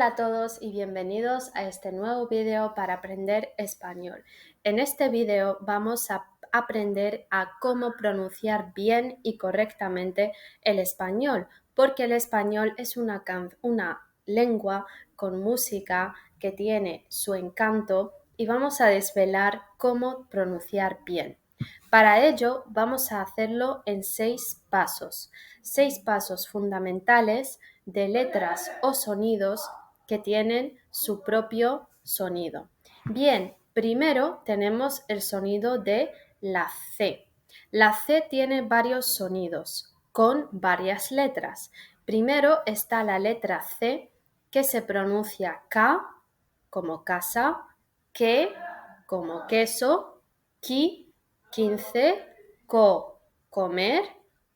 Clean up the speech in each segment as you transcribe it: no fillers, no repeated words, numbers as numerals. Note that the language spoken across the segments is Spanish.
Hola a todos y bienvenidos a este nuevo video para aprender español. En este video vamos a aprender a cómo pronunciar bien y correctamente el español, porque el español es una lengua con música que tiene su encanto y vamos a desvelar cómo pronunciar bien. Para ello vamos a hacerlo en 6 pasos fundamentales de letras o sonidos que tienen su propio sonido. Bien, primero tenemos el sonido de la C. La C tiene varios sonidos con varias letras. Primero está la letra C que se pronuncia K como casa, que como queso, ki 15, ko comer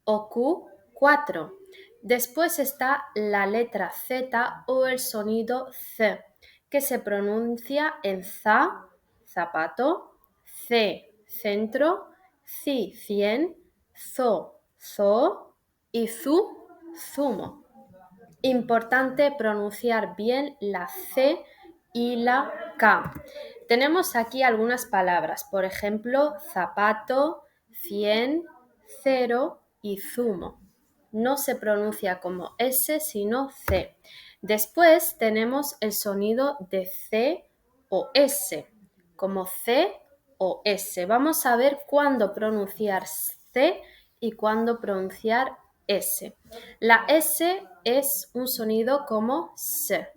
o ku 4. Después está la letra Z o el sonido Z, que se pronuncia en za, zapato, ce, centro, ci, 100, zo, zoo y zu, zumo. Importante pronunciar bien la C y la K. Tenemos aquí algunas palabras, por ejemplo, zapato, 100, cero y zumo. No se pronuncia como S, sino C. Después tenemos el sonido de C o S, como C o S. Vamos a ver cuándo pronunciar C y cuándo pronunciar S. La S es un sonido como S.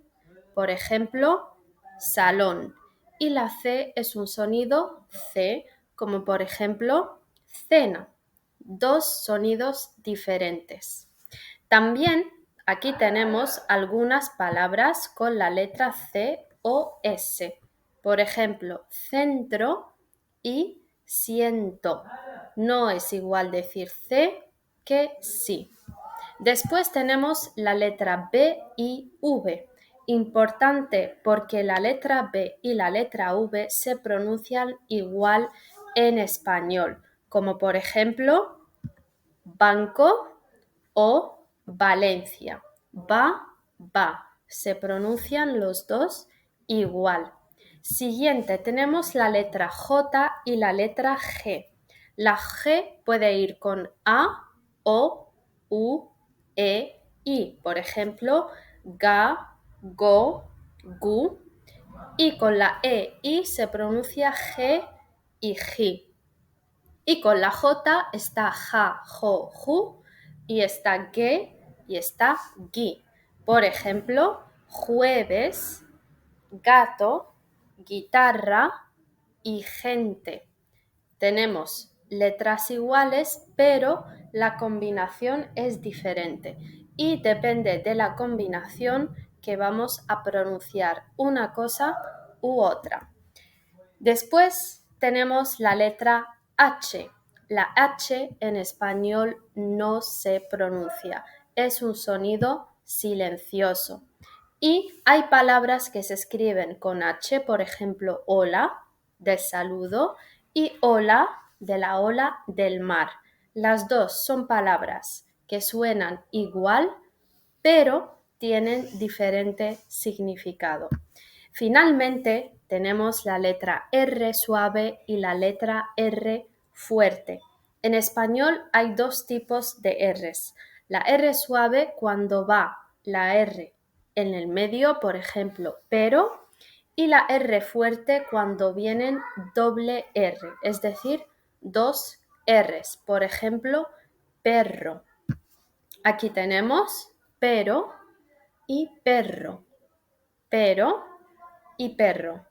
Por ejemplo, salón. Y la C es un sonido C, como por ejemplo, cena. Dos sonidos diferentes. También aquí tenemos algunas palabras con la letra C o S. Por ejemplo, centro y siento. No es igual decir C que sí. Después tenemos la letra B y V. Importante porque la letra B y la letra V se pronuncian igual en español, como por ejemplo banco o Valencia. Va. Se pronuncian los dos igual. Siguiente, tenemos la letra J y la letra G. La G puede ir con A, O, U, E, I. Por ejemplo, ga, go, gu. Y con la E, I se pronuncia G y Gi. Y con la J está ja, jo, ju. Y está ge y está gui. Por ejemplo, jueves, gato, guitarra y gente. Tenemos letras iguales, pero la combinación es diferente y depende de la combinación que vamos a pronunciar una cosa u otra. Después tenemos la letra H. La H en español no se pronuncia, es un sonido silencioso. Y hay palabras que se escriben con H, por ejemplo, hola, del saludo, y hola, de la ola del mar. Las dos son palabras que suenan igual, pero tienen diferente significado. Finalmente, tenemos la letra R suave y la letra R fuerte. En español hay dos tipos de Rs. La R suave cuando va la R en el medio, por ejemplo, pero, y la R fuerte cuando vienen doble R, es decir, dos Rs, por ejemplo, perro. Aquí tenemos pero y perro, pero y perro.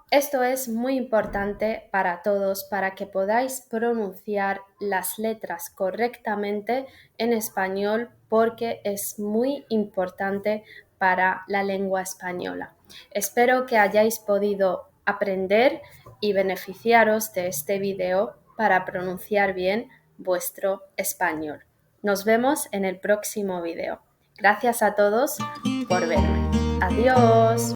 Esto es muy importante para todos para que podáis pronunciar las letras correctamente en español porque es muy importante para la lengua española. Espero que hayáis podido aprender y beneficiaros de este video para pronunciar bien vuestro español. Nos vemos en el próximo video. Gracias a todos por verme. Adiós.